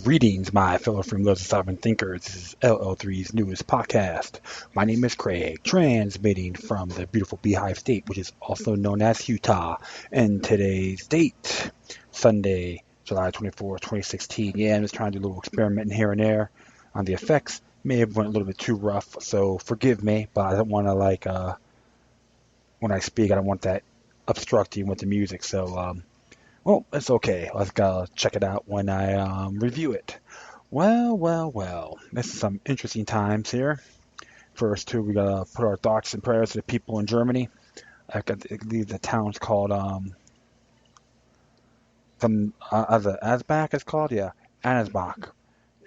Greetings, my fellow freeloaders and sovereign thinkers. This is LL3's newest podcast. My name is Craig, transmitting from the beautiful Beehive State, which is also known as Utah. And today's date, Sunday, July 24th, 2016. Yeah, I'm just trying to do a little experimenting here and there on the effects. May have went a little bit too rough, so forgive me, but I don't want to, when I speak, I don't want that obstructing with the music, so, well, it's okay. Let's go check it out when I review it. Well. This is some interesting times here. First, too, we gotta put our thoughts and prayers to the people in Germany. I believe the town's called some Asbach. It's called, yeah, Ansbach.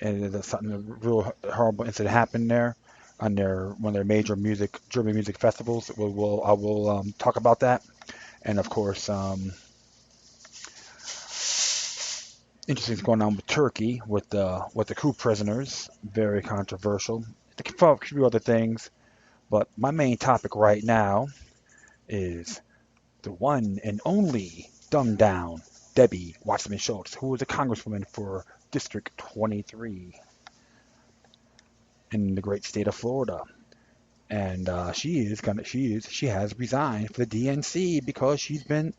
And there's something a real horrible incident happened there on one of their major German music festivals. I will talk about that, and of course. Interesting going on with Turkey with the coup prisoners. Very controversial. A few other things, but my main topic right now is the one and only dumbed down Debbie Wasserman-Schultz, who is a congresswoman for District 23 in the great state of Florida. And she has resigned for the DNC because she's been,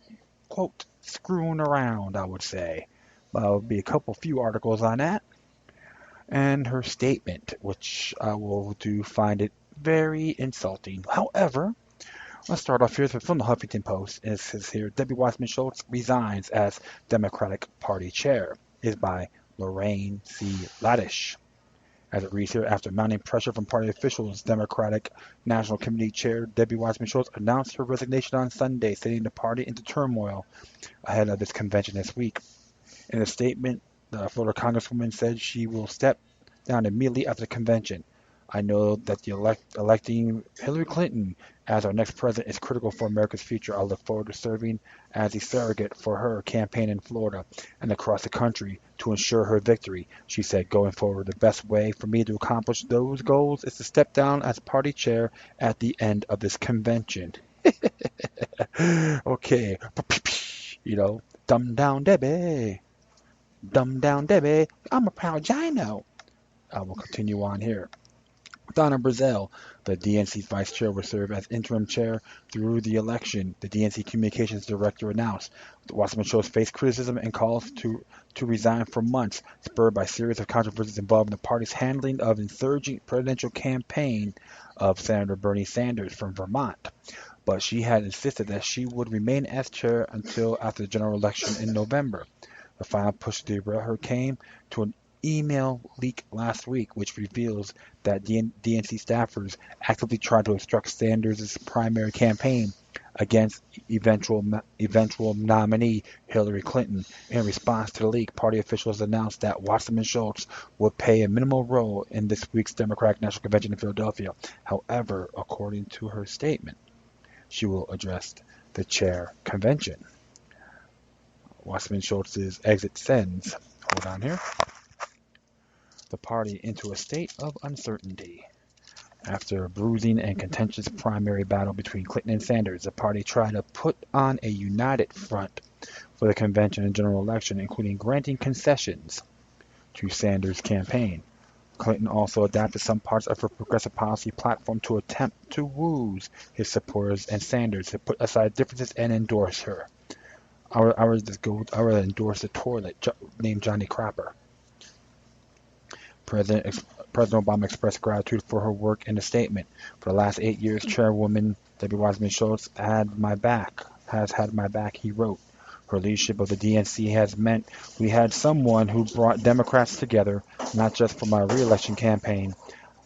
quote, screwing around, I would say. There'll be a few articles on that. And her statement, which I will find it very insulting. However, let's start off here from the Huffington Post. It says here, Debbie Wasserman-Schultz resigns as Democratic Party chair. Is by Lorraine C. Laddish. As it reads here, after mounting pressure from party officials, Democratic National Committee Chair Debbie Wasserman-Schultz announced her resignation on Sunday, sending the party into turmoil ahead of its convention this week. In a statement, the Florida Congresswoman said she will step down immediately after the convention. I know that electing Hillary Clinton as our next president is critical for America's future. I look forward to serving as a surrogate for her campaign in Florida and across the country to ensure her victory. She said, going forward, the best way for me to accomplish those goals is to step down as party chair at the end of this convention. Okay, dumb down Debbie. Dumb down Debbie, I'm a proud Gino. I will continue on here. Donna Brazil, the DNC's vice chair, will serve as interim chair through the election, the DNC communications director announced. Wasserman-Schultz faced criticism and calls to resign for months, spurred by a series of controversies involving the party's handling of insurgent presidential campaign of Senator Bernie Sanders from Vermont. But she had insisted that she would remain as chair until after the general election in November. The final push to derail her came to an email leak last week, which reveals that DNC staffers actively tried to obstruct Sanders' primary campaign against eventual nominee Hillary Clinton. In response to the leak, party officials announced that Wasserman-Schultz would play a minimal role in this week's Democratic National Convention in Philadelphia. However, according to her statement, she will address the chair convention. Wasserman-Schultz's exit sends, hold on here, the party into a state of uncertainty. After a bruising and contentious primary battle between Clinton and Sanders, the party tried to put on a united front for the convention and general election, including granting concessions to Sanders' campaign. Clinton also adapted some parts of her progressive policy platform to attempt to woo his supporters and Sanders to put aside differences and endorse her. I would endorse a toilet named Johnny Crapper. President Obama expressed gratitude for her work in a statement. For the last 8 years, Chairwoman Debbie Wasserman-Schultz has had my back, he wrote. Her leadership of the DNC has meant we had someone who brought Democrats together, not just for my re-election campaign,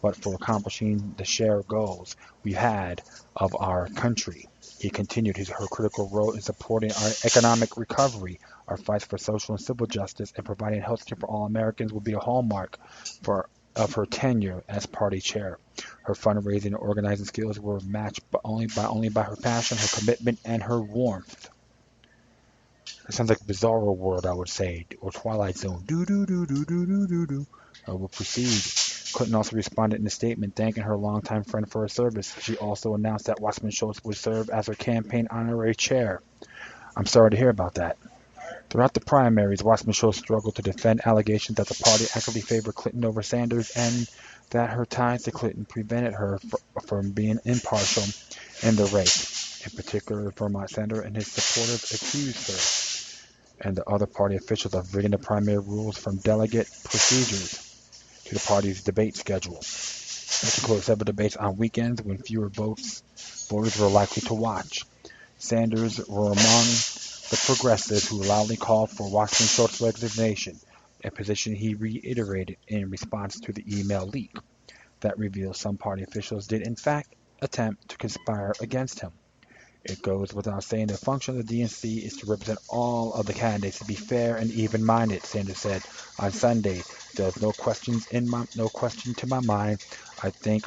but for accomplishing the shared goals we had of our country. He continued her critical role in supporting our economic recovery. Our fights for social and civil justice and providing health care for all Americans will be a hallmark of her tenure as party chair. Her fundraising and organizing skills were matched only by her passion, her commitment, and her warmth. It sounds like Bizarro World, I would say, or Twilight Zone. Do. I will proceed. Clinton also responded in a statement thanking her longtime friend for her service. She also announced that Wasserman-Schultz would serve as her campaign honorary chair. I'm sorry to hear about that. Throughout the primaries, Wasserman-Schultz struggled to defend allegations that the party actively favored Clinton over Sanders and that her ties to Clinton prevented her from being impartial in the race. In particular, Vermont Senator and his supporters accused her and the other party officials of rigging the primary rules from delegate procedures to the party's debate schedule. This included several debates on weekends when fewer voters were likely to watch. Sanders were among the progressives who loudly called for Wasserman-Schultz's resignation, a position he reiterated in response to the email leak that revealed some party officials did in fact attempt to conspire against him. It goes without saying the function of the DNC is to represent all of the candidates, to be fair and even-minded, Sanders said on Sunday. There's no question to my mind. I think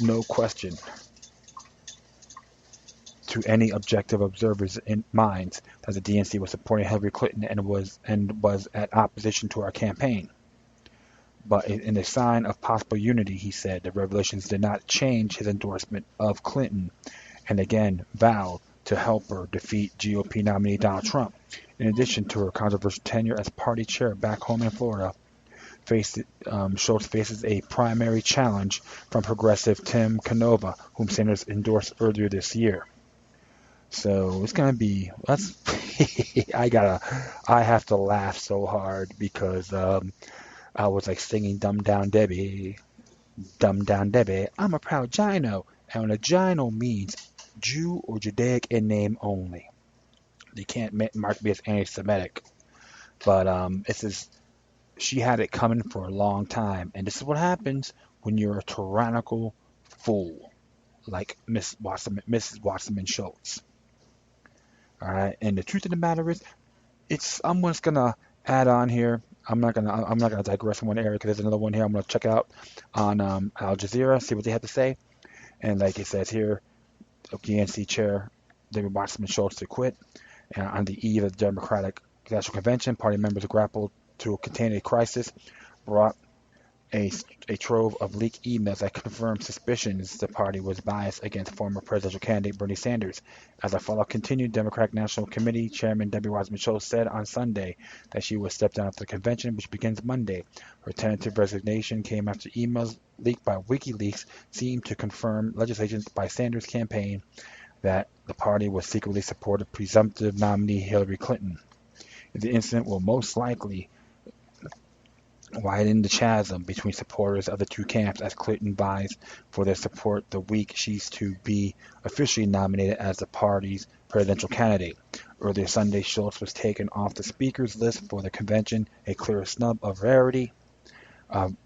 no question to any objective observers' minds that the DNC was supporting Hillary Clinton and was at opposition to our campaign. But in a sign of possible unity, he said, the revelations did not change his endorsement of Clinton, and again vowed to help her defeat GOP nominee Donald Trump. In addition to her controversial tenure as party chair back home in Florida, Schultz faces a primary challenge from progressive Tim Canova, whom Sanders endorsed earlier this year. So it's gonna be I have to laugh so hard because I was like singing Dumb Down Debbie, I'm a proud Gino. And a Gino means Jew or Judaic in name only. They can't mark me as anti-Semitic. But she had it coming for a long time. And this is what happens when you're a tyrannical fool like Mrs. Wasserman-Schultz. All right, and the truth of the matter is, I'm just gonna add on here. I'm not gonna digress in one area because there's another one here I'm gonna check out on Al Jazeera, see what they have to say. And like it says here, DNC chair David Wasserman-Schultz to quit. And on the eve of the Democratic National Convention, party members grappled to contain a crisis, brought a trove of leaked emails that confirmed suspicions the party was biased against former presidential candidate Bernie Sanders. As the fallout continued, Democratic National Committee Chairman Debbie Wasserman-Schultz said on Sunday that she would step down after the convention, which begins Monday. Her tentative resignation came after emails leaked by WikiLeaks seemed to confirm legislation by Sanders' campaign that the party would secretly support a presumptive nominee Hillary Clinton. The incident will most likely widen the chasm between supporters of the two camps as Clinton vies for their support the week she's to be officially nominated as the party's presidential candidate. Earlier Sunday, Schultz was taken off the speaker's list for the convention, a clear snub of rarity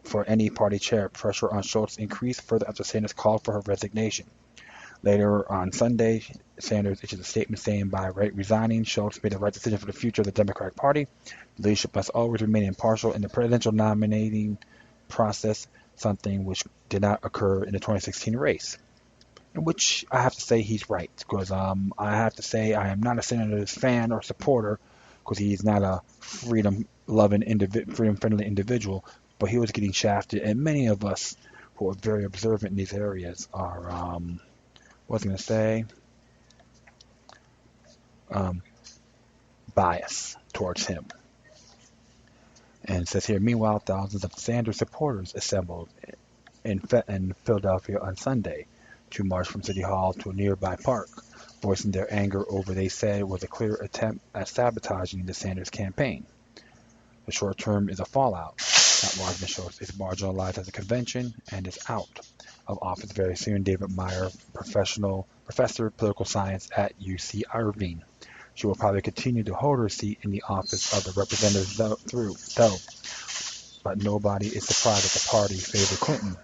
for any party chair. Pressure on Schultz increased further after Sanders called for her resignation. Later on Sunday, Sanders issued a statement saying by resigning, Schultz made the right decision for the future of the Democratic Party. The leadership must always remain impartial in the presidential nominating process, something which did not occur in the 2016 race. In which I have to say he's right, because I have to say I am not a Sanders fan or supporter, because he's not a freedom-friendly individual, but he was getting shafted, and many of us who are very observant in these areas are bias towards him. And it says here, meanwhile, thousands of Sanders supporters assembled in Philadelphia on Sunday to march from City Hall to a nearby park, voicing their anger over they said was a clear attempt at sabotaging the Sanders campaign. The short term is a fallout. That Wasserman-Schultz is marginalized at the convention and is out of office very soon. David Meyer, professor of political science at UC Irvine. She will probably continue to hold her seat in the office of the representative though, but nobody is surprised that the party favored Clinton.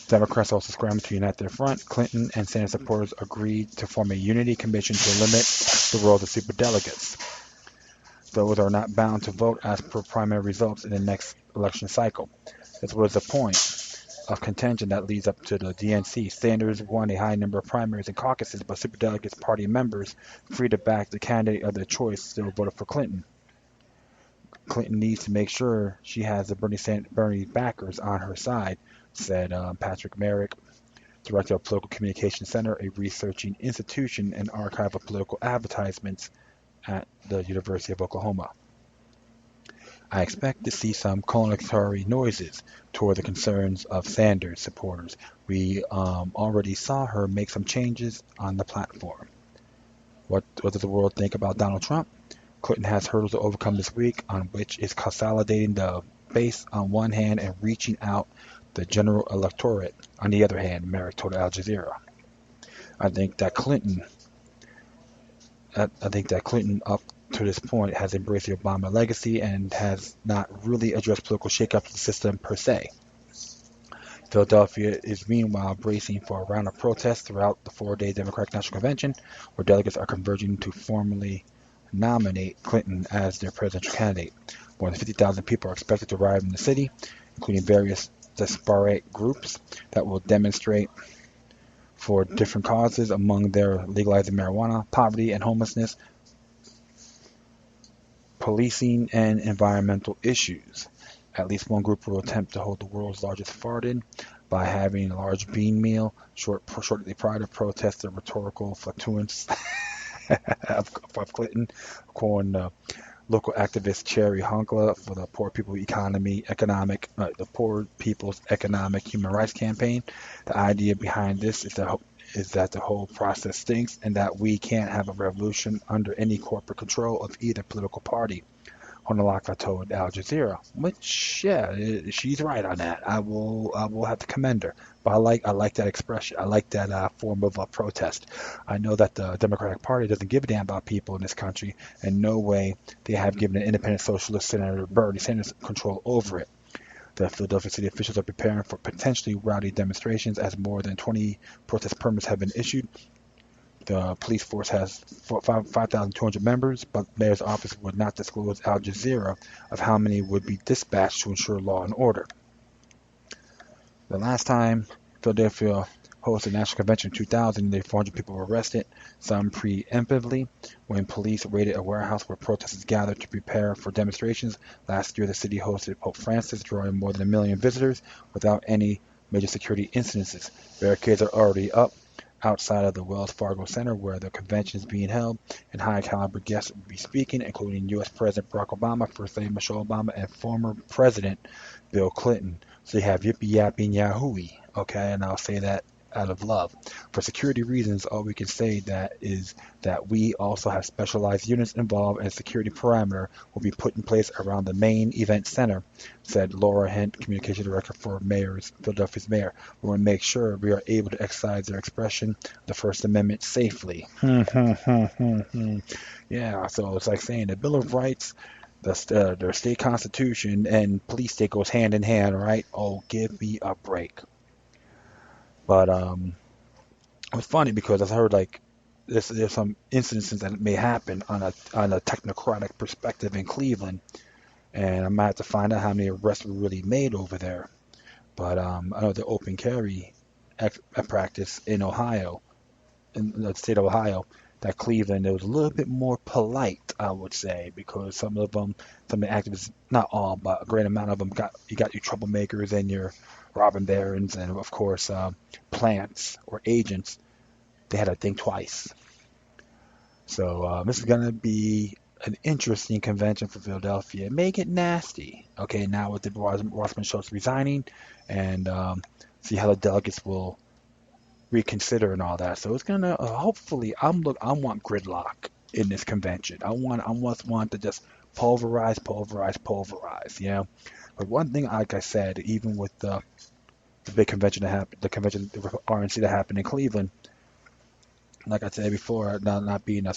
Democrats also scrambled to unite their front. Clinton and Sanders supporters agreed to form a unity commission to limit the role of superdelegates. Those are not bound to vote as per primary results in the next election cycle. This was the point of contention that leads up to the DNC. Sanders won a high number of primaries and caucuses, but superdelegates party members free to back the candidate of their choice still voted for Clinton. Clinton needs to make sure she has the Bernie backers on her side, said Patrick Merrick, Director of Political Communication Center, a researching institution and archive of political advertisements at the University of Oklahoma. I expect to see some consolatory noises toward the concerns of Sanders supporters. We already saw her make some changes on the platform. What does the world think about Donald Trump? Clinton has hurdles to overcome this week, on which is consolidating the base on one hand and reaching out the general electorate on the other hand, Merrick told Al Jazeera. I think that Clinton up to this point has embraced the Obama legacy and has not really addressed political shakeups of the system per se. Philadelphia is meanwhile bracing for a round of protests throughout the four-day Democratic National Convention, where delegates are converging to formally nominate Clinton as their presidential candidate. More than 50,000 people are expected to arrive in the city, including various disparate groups that will demonstrate for different causes, among their legalizing marijuana, poverty and homelessness, policing, and environmental issues. At least one group will attempt to hold the world's largest fart-in by having a large bean meal shortly prior to protest the rhetorical flatulence of Clinton, calling local activist Cherry Honkla for the Poor People's Economic Human Rights Campaign. The idea behind this is that the whole process stinks and that we can't have a revolution under any corporate control of either political party. Honolaka told Al Jazeera, which, yeah, she's right on that. I will have to commend her. But I like that expression. I like that form of protest. I know that the Democratic Party doesn't give a damn about people in this country. In no way they have given an independent socialist Senator Bernie Sanders control over it. The Philadelphia city officials are preparing for potentially rowdy demonstrations as more than 20 protest permits have been issued. The police force has 5,200 members, but the mayor's office would not disclose Al Jazeera of how many would be dispatched to ensure law and order. The last time Philadelphia hosted a national convention in 2000, nearly 400 people were arrested, some preemptively, when police raided a warehouse where protesters gathered to prepare for demonstrations. Last year, the city hosted Pope Francis, drawing more than 1 million visitors without any major security incidences. Barricades are already up outside of the Wells Fargo Center where the convention is being held, and high-caliber guests will be speaking, including U.S. President Barack Obama, First Lady Michelle Obama, and former President Bill Clinton. So you have yippee yapping yahooey, okay, and I'll say that out of love. For security reasons, all we can say that is that we also have specialized units involved, and a security perimeter will be put in place around the main event center, said Laura Hent, communication director for Philadelphia's mayor. We want to make sure we are able to exercise their expression, the First Amendment, safely. Yeah, so it's like saying the Bill of Rights, their state constitution, and police state goes hand in hand, right? Oh, give me a break. But it was funny because I heard like there's some incidences that may happen on a technocratic perspective in Cleveland, and I might have to find out how many arrests were really made over there. But I know the open carry practice in Ohio, in the state of Ohio, that Cleveland, it was a little bit more polite, I would say, because some of the activists, not all, but a great amount of them got your troublemakers and your robber barons, and of course plants or agents. They had to think twice. So this is gonna be an interesting convention for Philadelphia. Make it nasty. Okay, now with the Wasserman-Schultz resigning, and see how the delegates will reconsider and all that. So it's gonna hopefully I want gridlock in this convention. I want to just pulverize. You know. But one thing, like I said, even with the big convention that happened, the RNC that happened in Cleveland, like I said before, not being a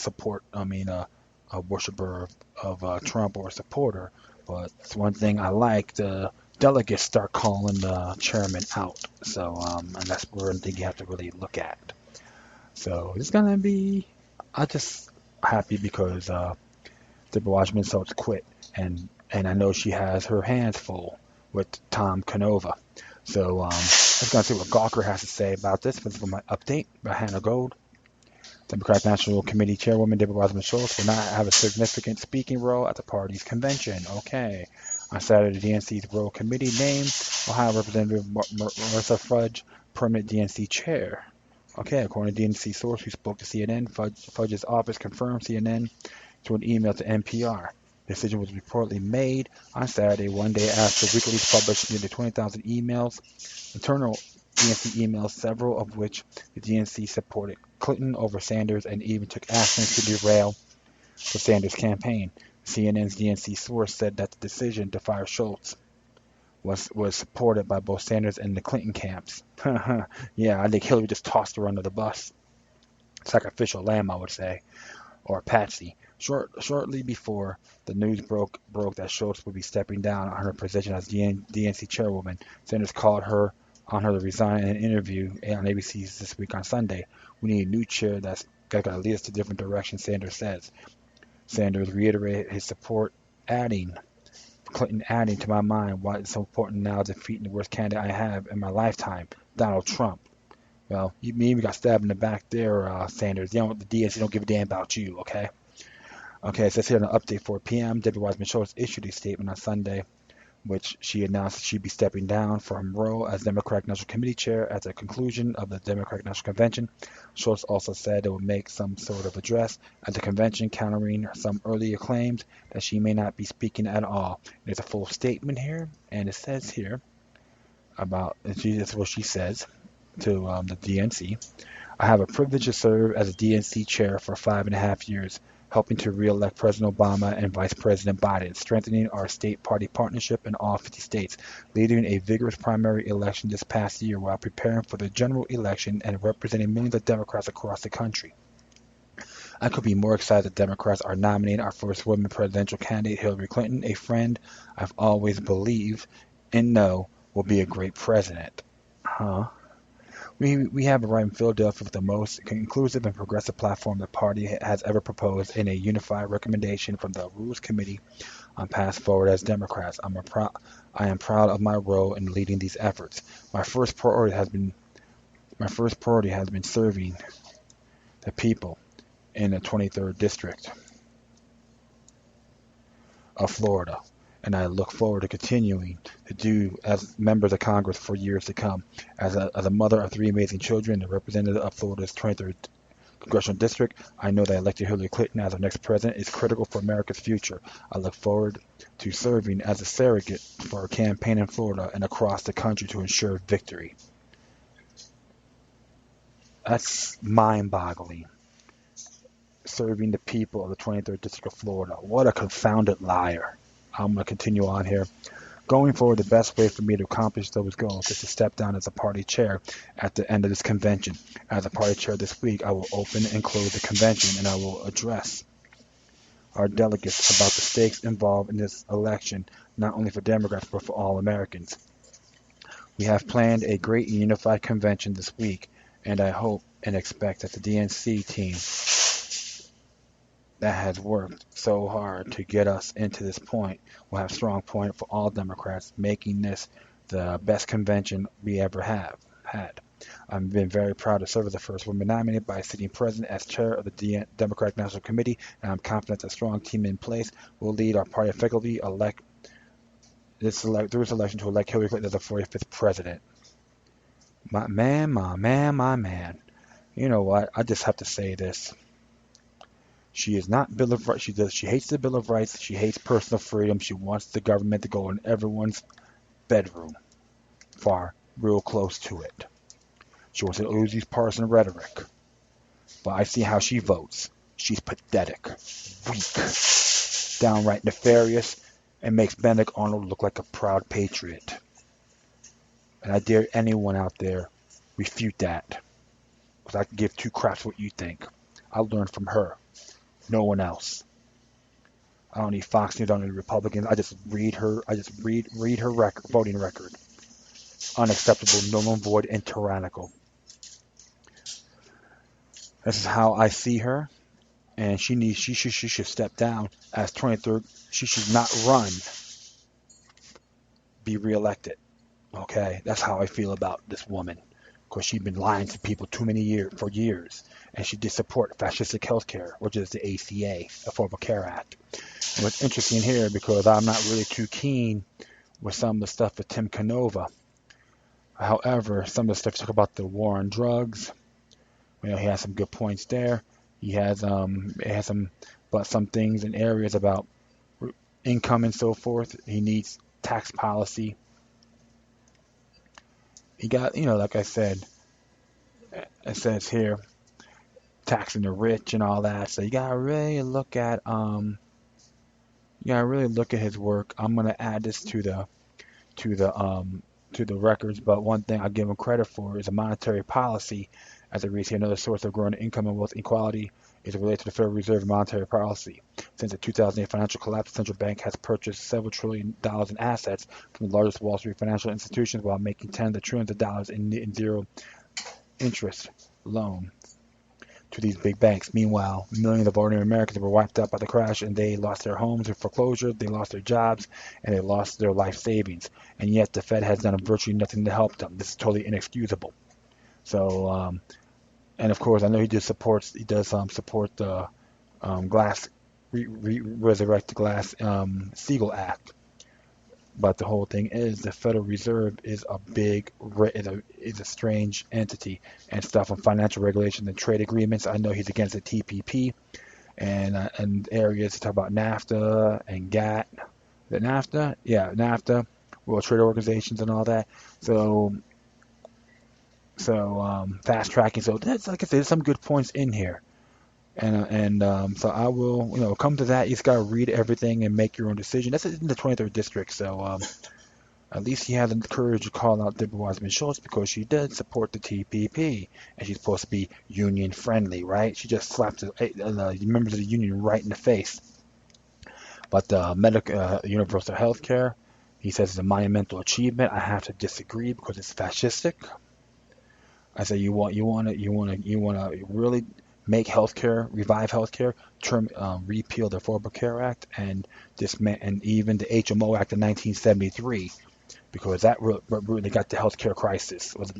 worshiper of Trump or a supporter, but it's one thing I like. The delegates start calling the chairman out. So, and that's one thing you have to really look at. So it's gonna be. I'm just happy because Deborah Wasserman-Schultz quit, and I know she has her hands full with Tom Canova. So let's go see what Gawker has to say about this. This is for my update by Hannah Gold. Democratic National Committee Chairwoman Deborah Wasserman-Schultz will not have a significant speaking role at the party's convention. Okay. On Saturday, the DNC's Rural Committee named Ohio Representative Marissa Fudge permanent DNC chair. Okay, according to DNC source who spoke to CNN, Fudge's office confirmed CNN through an email to NPR. The decision was reportedly made on Saturday, one day after WikiLeaks published nearly 20,000 emails, internal DNC emails, several of which the DNC supported Clinton over Sanders and even took action to derail the Sanders campaign. CNN's DNC source said that the decision to fire Schultz was supported by both Sanders and the Clinton camps. Yeah, I think Hillary just tossed her under the bus. Sacrificial lamb, I would say, or a patsy. Shortly before the news broke that Schultz would be stepping down on her position as DNC chairwoman, Sanders called on her to resign in an interview on ABC's This Week on Sunday. "We need a new chair that's got to lead us to different directions," Sanders says. Sanders reiterated his support, Clinton adding, "To my mind, why it's so important now defeating the worst candidate I have in my lifetime, Donald Trump." Well, you even got stabbed in the back there, Sanders. The DNC don't give a damn about you, okay? Okay, it says here on the update 4 p.m., Debbie Wasserman-Schultz issued a statement on Sunday, which she announced she'd be stepping down from her role as Democratic National Committee chair at the conclusion of the Democratic National Convention. Schultz also said it would make some sort of address at the convention, countering some earlier claims that she may not be speaking at all. There's a full statement here, and it says here about, that's what she says to the DNC. "I have a privilege to serve as a DNC chair for 5.5 years, helping to re-elect President Obama and Vice President Biden, strengthening our state party partnership in all 50 states, leading a vigorous primary election this past year while preparing for the general election and representing millions of Democrats across the country. I could be more excited that Democrats are nominating our first woman presidential candidate, Hillary Clinton, a friend I've always believed and know will be a great president." Huh? We have arrived in Philadelphia with the most inclusive and progressive platform the party has ever proposed in a unified recommendation from the Rules Committee on Path Forward as Democrats. I am proud of my role in leading these efforts. My first priority has been serving the people in the 23rd District of Florida, and I look forward to continuing to do as members of Congress for years to come. As a mother of 3 amazing children, the representative of Florida's 23rd Congressional District, I know that electing Hillary Clinton as our next president is critical for America's future. I look forward to serving as a surrogate for our campaign in Florida and across the country to ensure victory. That's mind-boggling. Serving the people of the 23rd District of Florida. What a confounded liar. I'm going to continue on here. Going forward, the best way for me to accomplish those goals is to step down as a party chair at the end of this convention. As a party chair this week, I will open and close the convention, and I will address our delegates about the stakes involved in this election, not only for Democrats, but for all Americans. We have planned a great and unified convention this week, and I hope and expect that the DNC team that has worked so hard to get us into this point will have strong point for all Democrats, making this the best convention we ever have had. I've been very proud to serve as the first woman nominated by a sitting president as chair of the Democratic National Committee, and I'm confident that a strong team in place will lead our party effectively through this election to elect Hillary Clinton as the 45th president. My man. You know what? I just have to say this. She is not Bill of Rights. She hates the Bill of Rights. She hates personal freedom. She wants the government to go in everyone's bedroom, real close to it. She wants to use partisan rhetoric. But I see how she votes. She's pathetic, weak, downright nefarious, and makes Benedict Arnold look like a proud patriot. And I dare anyone out there refute that, because I can give 2 craps what you think. I learned from her. No one else. I don't need Fox News, I don't need Republicans. I just read her voting record. Unacceptable, null and void, and tyrannical. This is how I see her, and she should step down as 23rd. She should not run, be reelected. Okay, that's how I feel about this woman. because she'd been lying to people too many years for years, and she did support fascistic healthcare, which is the ACA, Affordable Care Act. And what's interesting here, because I'm not really too keen with some of the stuff with Tim Canova. However, some of the stuff talk about the war on drugs. He has some good points there. It has some things in areas about income and so forth. He needs tax policy. He got, like I said, it says here, taxing the rich and all that. So you gotta really look at his work. I'm gonna add this to the to the records, but one thing I give him credit for is a monetary policy. As a reason, another source of growing income and wealth inequality is related to the Federal Reserve monetary policy. Since the 2008 financial collapse, the central bank has purchased several $trillions in assets from the largest Wall Street financial institutions while making tens of trillions of dollars in zero interest loan to these big banks. Meanwhile, millions of ordinary Americans were wiped out by the crash, and they lost their homes in foreclosure, they lost their jobs, and they lost their life savings. And yet the Fed has done virtually nothing to help them. This is totally inexcusable. So, and of course, I know he does support the Glass Resurrect the Glass Steagall Act. But the whole thing is the Federal Reserve is a strange entity, and stuff on financial regulations and trade agreements. I know he's against the TPP and areas to talk about NAFTA and GATT. The NAFTA, yeah, NAFTA, World Trade Organizations and all that. So fast tracking. So that's, like I said, there's some good points in here. So I will, come to that. You just got to read everything and make your own decision. That's in the 23rd district, so at least he had the courage to call out Deborah Wasserman-Schultz because she did support the TPP, and she's supposed to be union friendly, right? She just slapped the members of the union right in the face. But universal health care, he says, is a monumental achievement. I have to disagree because it's fascistic. I say you want to really make healthcare, revive healthcare, repeal the Affordable Care Act, and even the HMO Act of 1973, because that really got the healthcare crisis was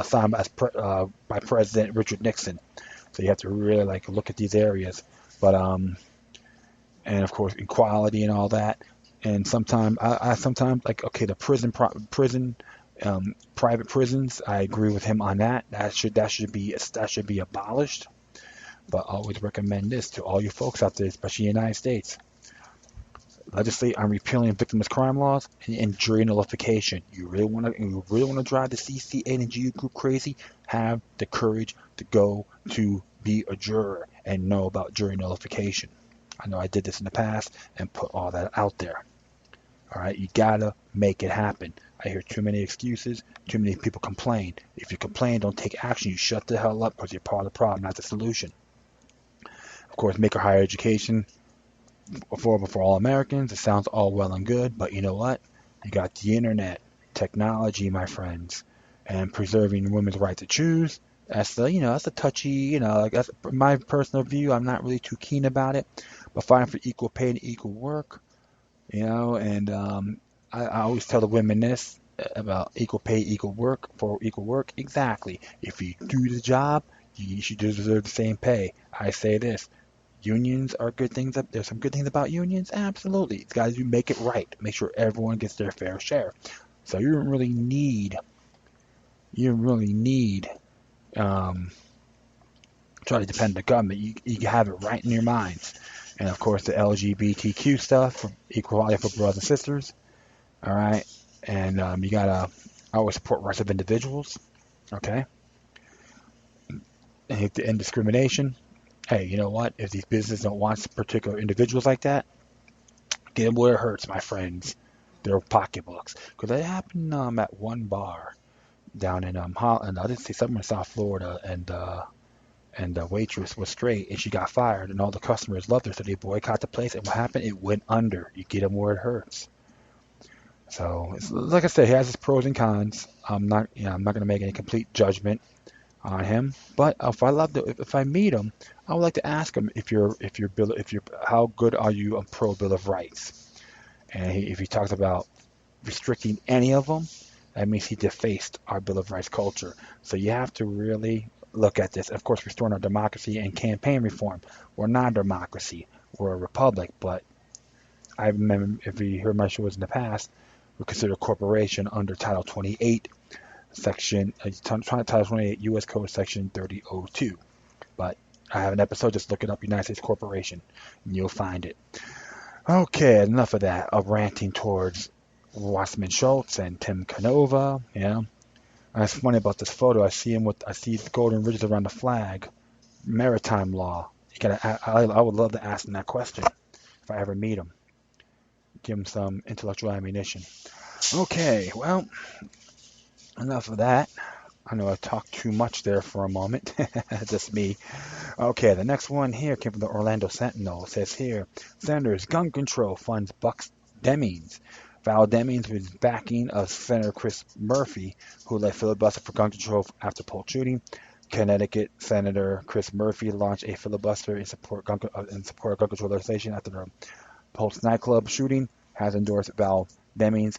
signed by President Richard Nixon. So you have to really look at these areas, but and of course equality and all that. And sometimes I sometimes okay, the private prisons, I agree with him on that. That should be abolished. But I always recommend this to all you folks out there, especially in the United States. Legislate on repealing victimless crime laws and jury nullification. You really want to drive the CCA and GU group crazy? Have the courage to go to be a juror and know about jury nullification. I know I did this in the past and put all that out there. All right, you gotta make it happen. I hear too many excuses, too many people complain. If you complain, don't take action. You shut the hell up because you're part of the problem, not the solution. Of course, make our higher education affordable for all Americans. It sounds all well and good, but you know what? You got the internet, technology, my friends, and preserving women's right to choose. That's that's a touchy, that's my personal view. I'm not really too keen about it, but fighting for equal pay and equal work. And I always tell the women this about equal pay, equal work for equal work. Exactly. If you do the job, you should deserve the same pay. I say this. Unions are good things. There's some good things about unions. Absolutely. It's got to make it right. Make sure everyone gets their fair share. So you don't really need try to depend on the government. You have it right in your minds. And of course, the LGBTQ stuff, equality for brothers and sisters. All right, and you gotta always support rights of individuals. Okay, and to end discrimination. Hey, you know what? If these businesses don't want particular individuals like that, get them where it hurts, my friends. Their pocketbooks. Because that happened at one bar down in Holland. I didn't see somewhere in South Florida, and the waitress was straight, and she got fired, and all the customers loved her, so they boycotted the place. And what happened? It went under. You get them where it hurts. So, like I said, he has his pros and cons. I'm not going to make any complete judgment on him. But if I meet him, I would like to ask him how good are you on pro Bill of Rights? And if he talks about restricting any of them, That means he defaced our Bill of Rights culture. So you have to really look at this. Of course, restoring our democracy and campaign reform. We're not a democracy. We're a republic. But I remember, if you heard my shows in the past, we're considered a corporation under Title 28, Title 28 U.S. Code Section 3002. But I have an episode. Just look it up, United States Corporation, and you'll find it. Okay, enough of that. Of ranting towards Wasserman-Schultz and Tim Canova. Yeah, and it's funny about this photo. I see the golden ridges around the flag. Maritime law. I would love to ask him that question if I ever meet him. Give him some intellectual ammunition. Okay, well, enough of that. I know I talked too much there for a moment. Just me. Okay, the next one here came from the Orlando Sentinel. It says here, Senators gun control funds Bucks Demings. Val Demings was backing of Senator Chris Murphy, who led filibuster for gun control after Polk shooting. Connecticut Senator Chris Murphy launched a filibuster in support of gun control legislation after the Polk nightclub shooting. Has endorsed Val Demings'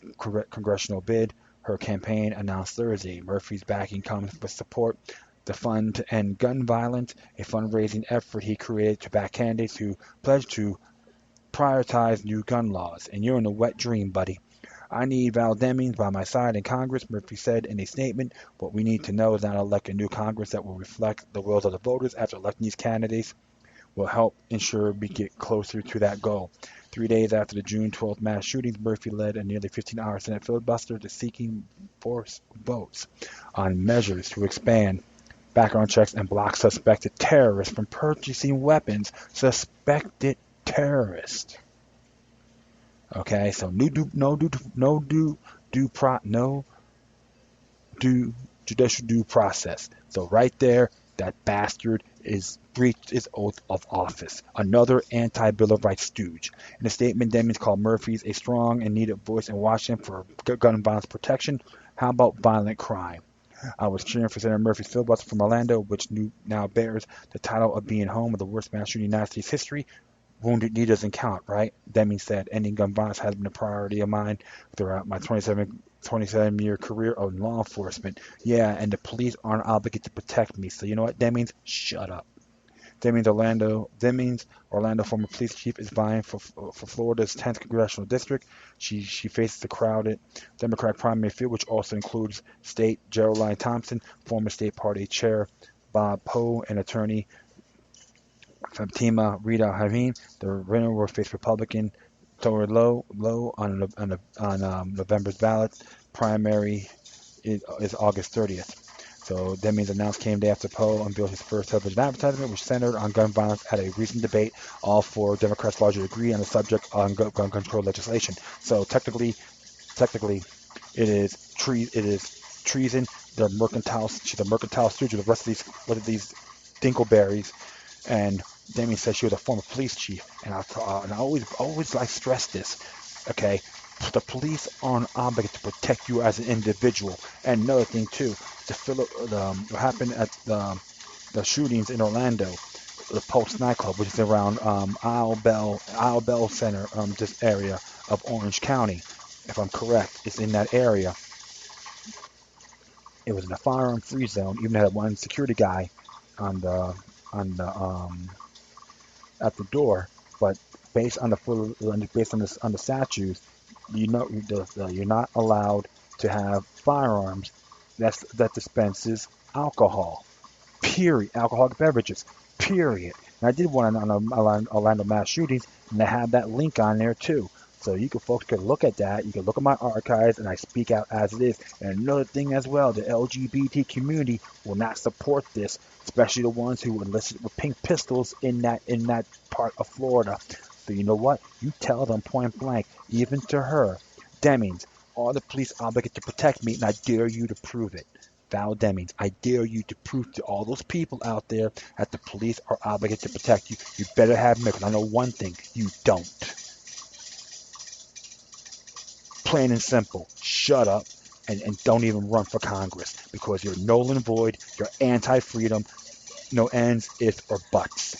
congressional bid. Her campaign announced Thursday. Murphy's backing comes with support the Fund to End Gun Violence, a fundraising effort he created to back candidates who pledge to prioritize new gun laws. And you're in a wet dream, buddy. I need Val Demings by my side in Congress, Murphy said in a statement. What we need to know is not elect a new Congress that will reflect the wills of the voters. After electing these candidates will help ensure we get closer to that goal. 3 days after the June 12th mass shootings, Murphy led a nearly 15-hour Senate filibuster to seeking force votes on measures to expand background checks and block suspected terrorists from purchasing weapons. Suspected terrorists. Okay, so no judicial due process. So right there, that bastard is breached his oath of office. Another anti-Bill of Rights stooge. In a statement, Demings called Murphy's a strong and needed voice in Washington for gun violence protection. How about violent crime? I was cheering for Senator Murphy's filibuster from Orlando, which now bears the title of being home of the worst mass shooting in United States history. Wounded knee doesn't count, right? Demings said, ending gun violence has been a priority of mine throughout my 27-year career of law enforcement. Yeah, and the police aren't obligated to protect me. So you know what, Demings? Shut up. Demings, Orlando former police chief, is vying for Florida's 10th congressional district. She faces the crowded Democratic primary field, which also includes State Geraldine Thompson, former state party chair Bob Poe, and attorney Fatima Rita Haveen. The winner will face Republican Tori Lowe on November's ballot. Primary is August 30th. So that means announced came day after Poe unveiled his first television advertisement, which centered on gun violence at a recent debate. All four Democrats largely agree on the subject on gun control legislation. So technically, it is treason. She's a mercantile stooge of the rest of these dingleberries. And Demi said she was a former police chief, and I always like stress this. Okay, the police aren't obligated to protect you as an individual. And another thing too, what happened at the shootings in Orlando, the Pulse nightclub, which is around Isle Bell Center, this area of Orange County, if I'm correct, it's in that area. It was in a firearm-free zone. Even had one security guy on the at the door, but based on the statutes, you're not allowed to have firearms that dispenses alcohol. Period. Alcoholic beverages. Period. And I did one on Orlando mass shootings, and I have that link on there too. So folks could look at that. You can look at my archives, and I speak out as it is. And another thing as well, the LGBT community will not support this, especially the ones who enlisted with pink pistols in that part of Florida. So you know what? You tell them point blank, even to her, Demings, are the police obligated to protect me? And I dare you to prove it. Val Demings, I dare you to prove to all those people out there that the police are obligated to protect you. You better have them, because I know one thing, you don't. Plain and simple. Shut up and don't even run for Congress, because you're null and void, you're anti-freedom, no ends, ifs, or buts.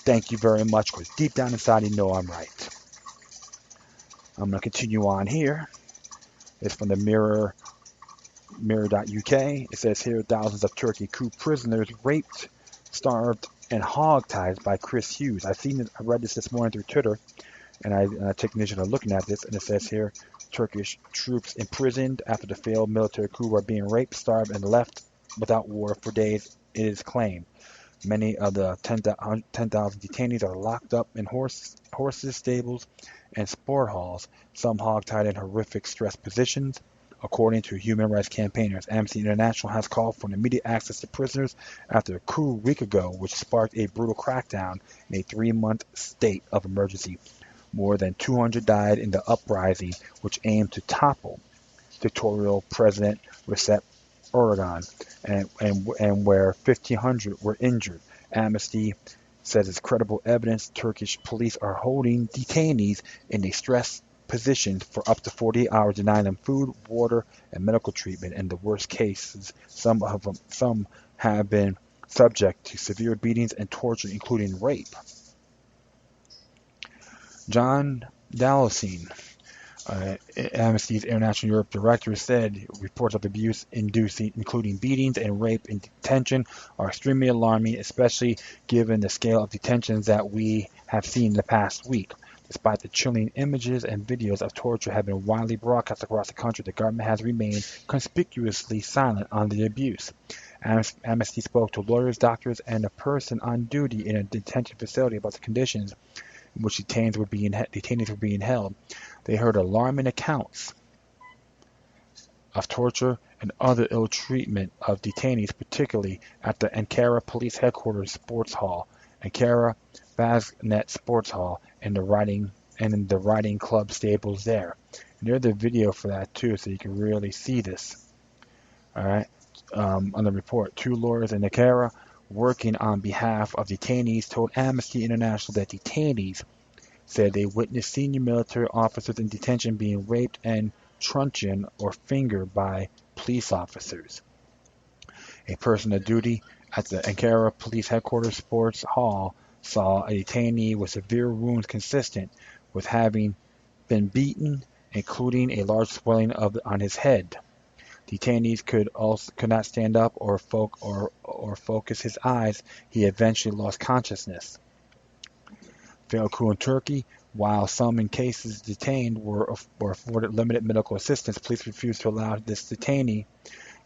Thank you very much, because deep down inside you know I'm right. I'm going to continue on here. It's from the Mirror Mirror.uk. It says here thousands of Turkey coup prisoners raped, starved, and hogtied by Chris Hughes. I read this morning through Twitter, and I took initiative of looking at this, and it says here Turkish troops imprisoned after the failed military coup are being raped, starved, and left without water for days, it is claimed. Many of the 10,000 detainees are locked up in horses, stables, and sport halls, some hogtied in horrific stress positions. According to human rights campaigners, Amnesty International has called for immediate access to prisoners after a coup a week ago, which sparked a brutal crackdown in a 3-month state of emergency. More than 200 died in the uprising, which aimed to topple dictatorial President Recep Erdogan, and where 1,500 were injured. Amnesty says it's credible evidence Turkish police are holding detainees in a stressed position for up to 48 hours, denying them food, water, and medical treatment. In the worst cases, some have been subject to severe beatings and torture, including rape. John Dallassine, Amnesty's International Europe director, said reports of abuse, including beatings and rape in detention, are extremely alarming, especially given the scale of detentions that we have seen in the past week. Despite the chilling images and videos of torture have been widely broadcast across the country, the government has remained conspicuously silent on the abuse. Amnesty spoke to lawyers, doctors, and a person on duty in a detention facility about the conditions in which detainees were being held. They heard alarming accounts of torture and other ill treatment of detainees, particularly at the Ankara Police Headquarters Sports Hall, Ankara Baznet Sports Hall, and in the riding club stables there. And there's the video for that too, so you can really see this. All right, on the report, 2 lawyers in Ankara working on behalf of detainees told Amnesty International that detainees said they witnessed senior military officers in detention being raped and truncheoned or fingered by police officers. A person on duty at the Ankara Police Headquarters Sports Hall saw a detainee with severe wounds consistent with having been beaten, including a large swelling on his head. Detainees could not stand up or focus his eyes. He eventually lost consciousness. Failed coup in Turkey. While some in cases detained were afforded limited medical assistance, police refused to allow this detainee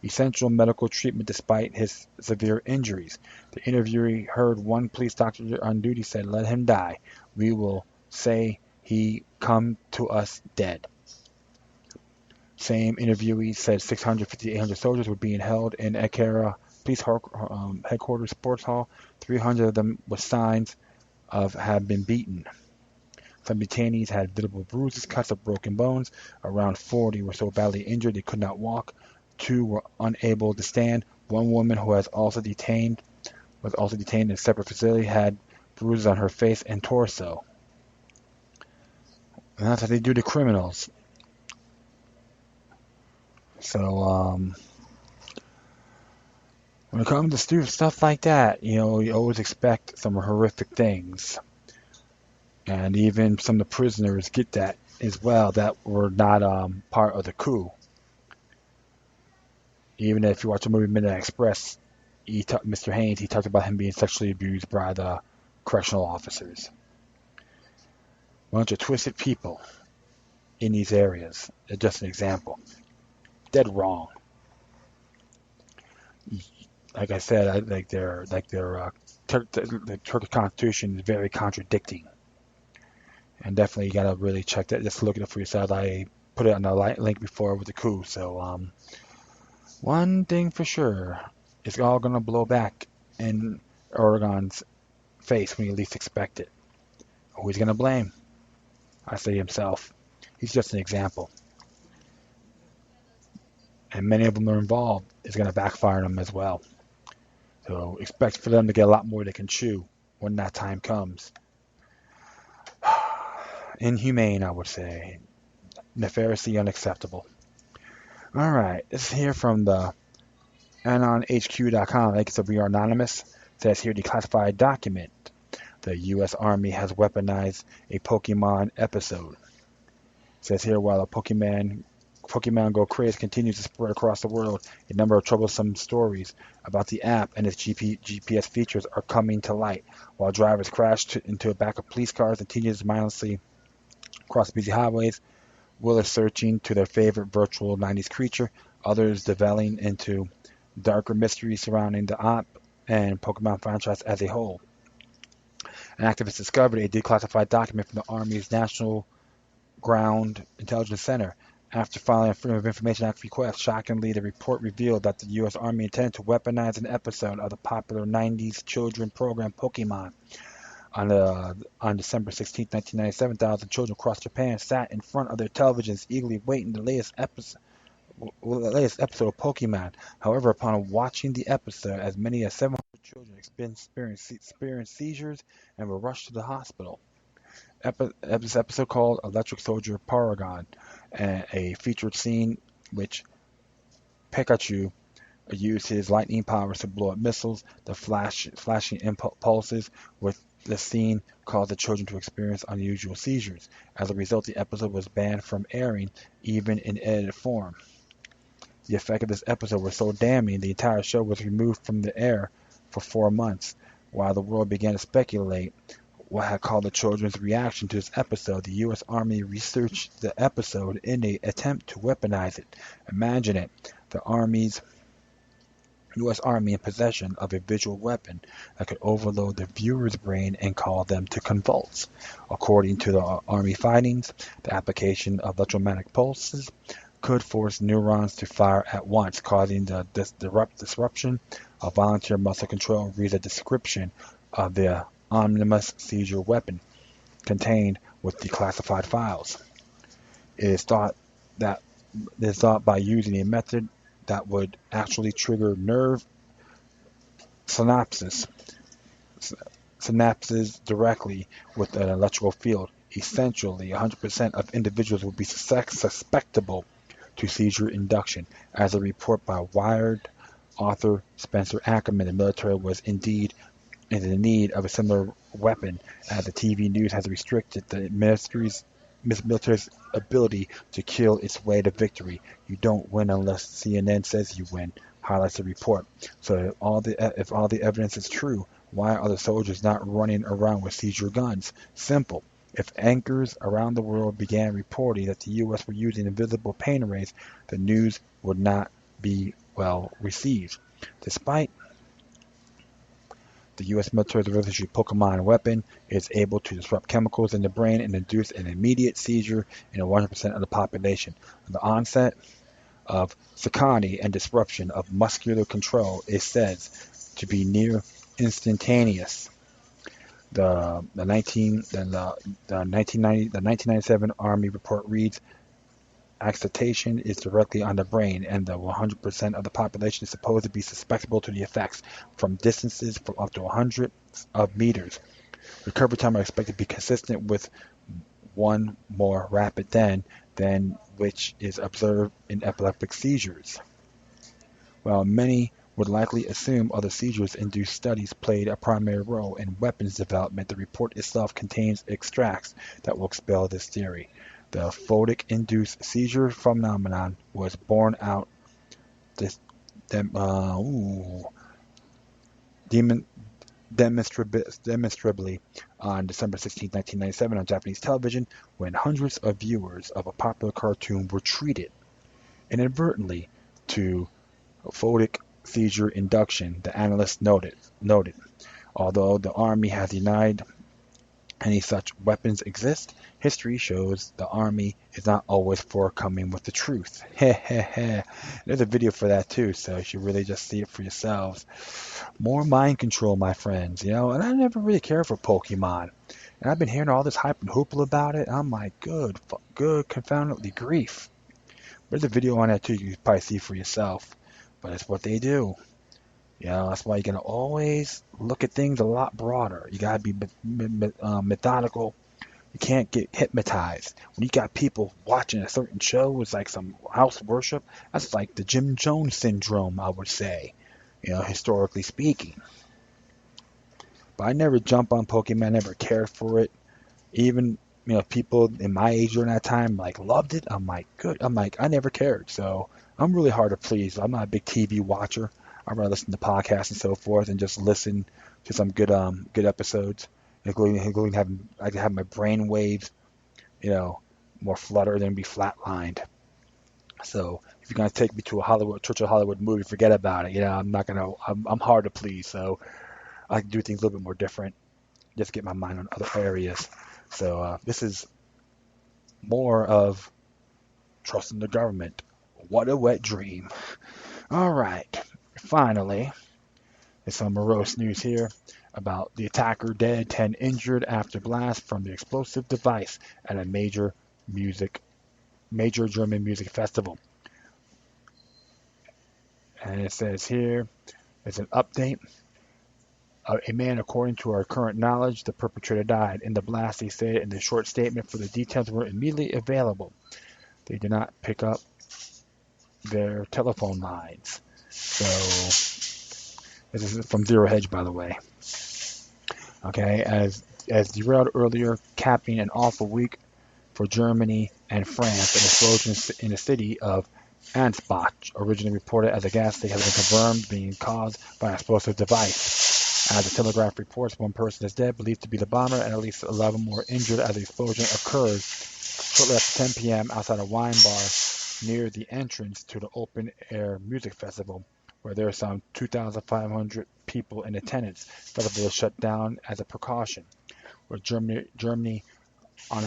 essential medical treatment despite his severe injuries. The interviewee heard one police doctor on duty said, "Let him die. We will say he come to us dead." Same interviewee said 650 to 800 soldiers were being held in Ankara Police Headquarters Sports Hall. 300 of them with signs of have been beaten. Some detainees had visible bruises, cuts, or broken bones. Around 40 were so badly injured they could not walk. 2 were unable to stand. One woman who was also detained in a separate facility had bruises on her face and torso. And that's how they do to criminals. So, when it comes to stuff like that, you always expect some horrific things. And even some of the prisoners get that as well that were not part of the coup. Even if you watch the movie Midnight Express, Mr. Haynes, he talked about him being sexually abused by the correctional officers. A bunch of twisted people in these areas. Just an example. Dead wrong. Like I said, the Turkish Constitution is very contradicting. And definitely you gotta really check that. Just look it up for yourself. I put it on the link before with the coup. So one thing for sure, it's all gonna blow back in Erdogan's face when you least expect it. Who he's gonna blame? I say himself. He's just an example. And many of them are involved. It's gonna backfire on them as well. So expect for them to get a lot more they can chew when that time comes. Inhumane, I would say. Nefariously unacceptable. All right, this is here from the AnonHQ.com. I think it's a We Are Anonymous. It says here declassified document. The U.S. Army has weaponized a Pokemon episode. It says here while a Pokemon Pokemon Go craze continues to spread across the world. A number of troublesome stories about the app and its GPS features are coming to light. While drivers crash into a back of police cars and teenagers mindlessly cross busy highways, Will searching to their favorite virtual 90s creature, others delving into darker mysteries surrounding the app and Pokemon franchise as a whole. An activist discovered a declassified document from the Army's National Ground Intelligence Center. After filing a Freedom of Information Act request, shockingly, the report revealed that the U.S. Army intended to weaponize an episode of the popular 90s children program Pokemon. On December 16, 1997, thousands of children across Japan sat in front of their televisions eagerly waiting the latest episode of Pokemon. However, upon watching the episode, as many as 700 children experienced seizures and were rushed to the hospital. This episode called Electric Soldier Paragon, a featured scene which Pikachu used his lightning powers to blow up missiles. The flashing impulses with the scene caused the children to experience unusual seizures. As a result, the episode was banned from airing, even in edited form. The effect of this episode was so damning, the entire show was removed from the air for 4 months. While the world began to speculate what had caused the children's reaction to this episode, the U.S. Army researched the episode in an attempt to weaponize it. Imagine it, the U.S. Army in possession of a visual weapon that could overload the viewer's brain and cause them to convulse. According to the Army findings, the application of electromagnetic pulses could force neurons to fire at once, causing the disruption of volunteer muscle control, reads a description of the omnibus seizure weapon contained with the classified files. It is thought by using a method that would actually trigger nerve synapses directly with an electrical field. Essentially, 100% of individuals would be susceptible to seizure induction. As a report by Wired author Spencer Ackerman, the military was indeed in the need of a similar weapon, as the TV news has restricted the military's ability to kill its way to victory. You don't win unless CNN says you win, highlights the report. So if all the evidence is true, why are the soldiers not running around with seizure guns? Simple. If anchors around the world began reporting that the U.S. were using invisible pain arrays, the news would not be well received. Despite the U.S. military's military Pokemon weapon is able to disrupt chemicals in the brain and induce an immediate seizure in 100% of the population. The onset of saccade and disruption of muscular control is said to be near instantaneous. The 1997 Army report reads, excitation is directly on the brain, and the 100% of the population is supposed to be susceptible to the effects from distances from up to 100 of meters. Recovery time are expected to be consistent with one more rapid than which is observed in epileptic seizures. While many would likely assume other seizures-induced studies played a primary role in weapons development, the report itself contains extracts that will expel this theory. The photic-induced seizure phenomenon was borne out demonstrably on December 16, 1997 on Japanese television, when hundreds of viewers of a popular cartoon were treated inadvertently to photic seizure induction, the analyst noted. Although the Army has denied any such weapons exist, history shows the Army is not always forthcoming with the truth. There's a video for that too, so you should really just see it for yourselves. More mind control, my friends, and I never really cared for Pokemon. And I've been hearing all this hype and hoopla about it. I'm like, good, confoundedly grief. There's a video on that too, you can probably see for yourself. But it's what they do. That's why you're going to always look at things a lot broader. You got to be methodical. You can't get hypnotized. When you got people watching a certain show, it's like some house worship. That's like the Jim Jones syndrome, I would say, historically speaking. But I never jumped on Pokemon, never cared for it. Even people in my age during that time like loved it. I'm like, good. I'm like, I never cared. So I'm really hard to please. I'm not a big TV watcher. I rather listen to podcasts and so forth and just listen to some good episodes, including having I can have my brain waves, you know, more flutter than be flatlined. So if you're gonna take me to a Churchill Hollywood movie, forget about it. I'm not gonna. I'm hard to please. So I can do things a little bit more different. Just get my mind on other areas. So this is more of trusting the government. What a wet dream. All right. Finally, there's some morose news here about the attacker dead, 10 injured after blast from the explosive device at a major German music festival. And it says here, it's an update. A man, according to our current knowledge, the perpetrator died in the blast, they said in the short statement, for the details were immediately available. They did not pick up their telephone lines. So, this is from Zero Hedge, by the way. Okay, as derailed earlier, capping an awful week for Germany and France, an explosion in the city of Ansbach, originally reported as a gas leak, has been confirmed being caused by an explosive device. As the Telegraph reports, one person is dead, believed to be the bomber, and at least 11 more injured as the explosion occurred shortly after 10 p.m. outside a wine bar near the entrance to the open-air music festival, where there are some 2,500 people in attendance. The festival was shut down as a precaution. With Germany already on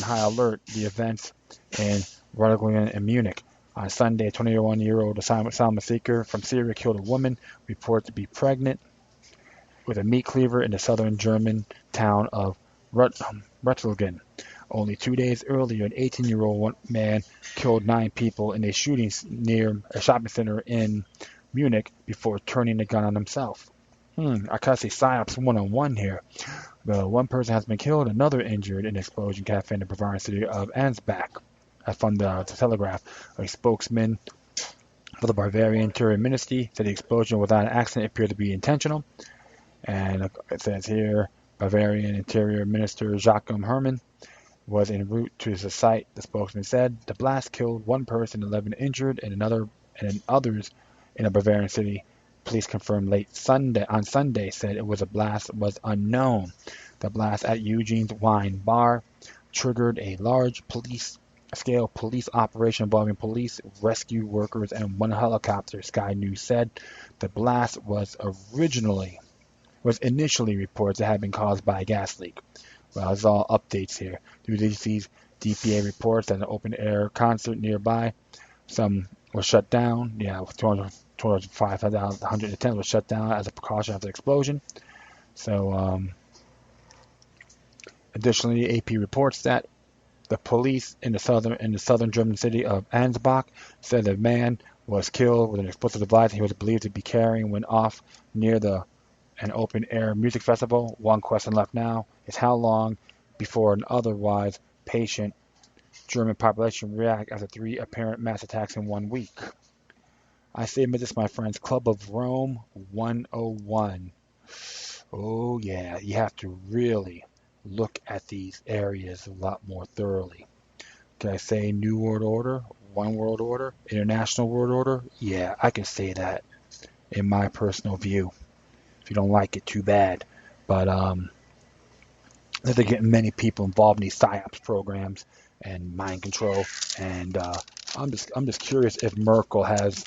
high alert, the events in Rotterdam and Munich. On Sunday, a 21-year-old asylum seeker from Syria killed a woman reported to be pregnant with a meat cleaver in the southern German town of Rettingen. Only 2 days earlier, an 18-year-old man killed 9 people in a shooting near a shopping center in Munich before turning the gun on himself. I can't say psyops one-on-one here. One person has been killed, another injured in an explosion cafe in the Bavarian city of Ansbach. From the Telegraph, a spokesman for the Bavarian Interior Ministry said the explosion was not an accident, it appeared to be intentional. And it says here, Bavarian Interior Minister Joachim Herrmann was en route to the site. The spokesman said the blast killed 1 person, 11 injured, and others in a Bavarian city. Police confirmed on Sunday said it was a blast was unknown. The blast at Eugene's Wine Bar triggered a large scale police operation involving police, rescue workers, and 1 helicopter. Sky News said the blast was initially reported to have been caused by a gas leak. Well, it's all updates here. The UDC's DPA reports that an open-air concert nearby, some was shut down. Yeah, 205,110 was shut down as a precaution after the explosion. So, additionally, AP reports that the police in the southern German city of Ansbach said the man was killed with an explosive device he was believed to be carrying when off near an open-air music festival. One question left now is how long before an otherwise patient German population react after 3 apparent mass attacks in 1 week. I say amid this, my friends, Club of Rome 101. Oh yeah, you have to really look at these areas a lot more thoroughly. Can I say New World Order, One World Order, International World Order? Yeah, I can say that in my personal view. If you don't like it, too bad. But they're getting many people involved in these psyops programs and mind control. And I'm just curious if Merkel has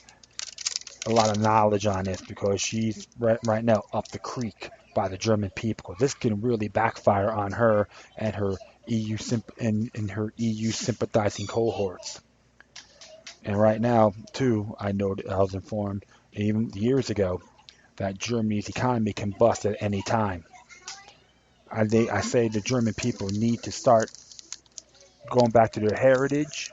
a lot of knowledge on this, because she's right now up the creek by the German people. This can really backfire on her and her EU sympathizing cohorts. And right now, too, I was informed even years ago that Germany's economy can bust at any time. I say the German people need to start going back to their heritage,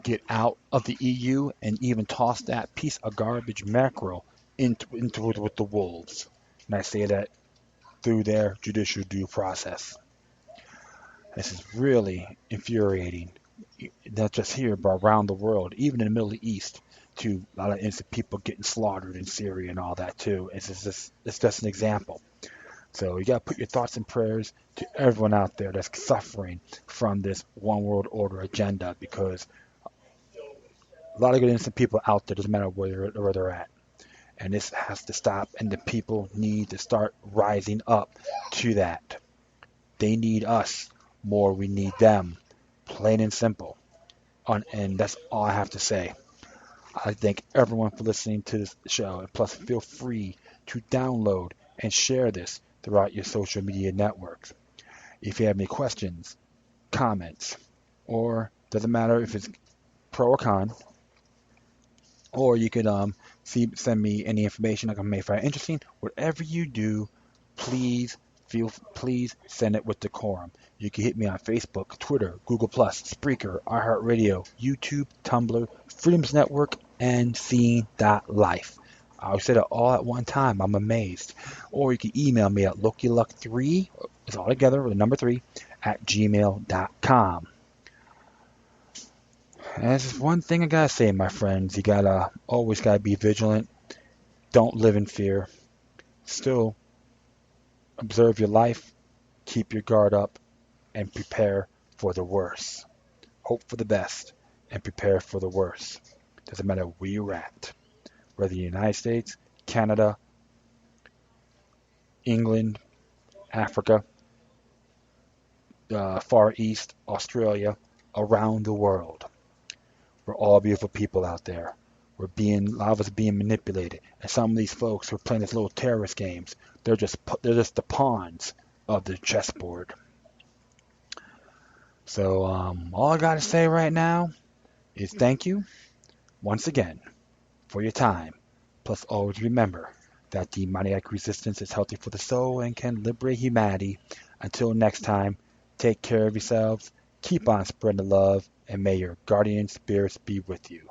get out of the EU, and even toss that piece of garbage mackerel into it with the wolves. And I say that through their judicial due process. This is really infuriating, not just here, but around the world, even in the Middle East, to a lot of innocent people getting slaughtered in Syria and all that too. It's just an example. So you got to put your thoughts and prayers to everyone out there that's suffering from this one world order agenda, because a lot of good innocent people out there, doesn't matter where they're at. And this has to stop, and the people need to start rising up to that. They need us more, we need them, plain and simple. And that's all I have to say. I thank everyone for listening to this show, and plus feel free to download and share this throughout your social media networks. If you have any questions, comments, or doesn't matter if it's pro or con, or you could send me any information I can make find interesting. Whatever you do, please please send it with decorum. You can hit me on Facebook, Twitter, Google Spreaker, iHeartRadio, YouTube, Tumblr, Freedoms Network, and Scene.life. I'll say it all at one time. I'm amazed. Or you can email me at LokiLuck3, it's all together, the number 3, at gmail.com. And there's one thing I gotta say, my friends. You always gotta be vigilant. Don't live in fear. Still, observe your life, keep your guard up, and prepare for the worst. Hope for the best, and prepare for the worst. Doesn't matter where you're at. Whether the United States, Canada, England, Africa, Far East, Australia, around the world. We're all beautiful people out there. A lot of us are being manipulated, and some of these folks who are playing these little terrorist games, they're just the pawns of the chessboard. So all I gotta say right now is thank you once again for your time. Plus, always remember that the demoniac resistance is healthy for the soul and can liberate humanity. Until next time, take care of yourselves, keep on spreading the love, and may your guardian spirits be with you.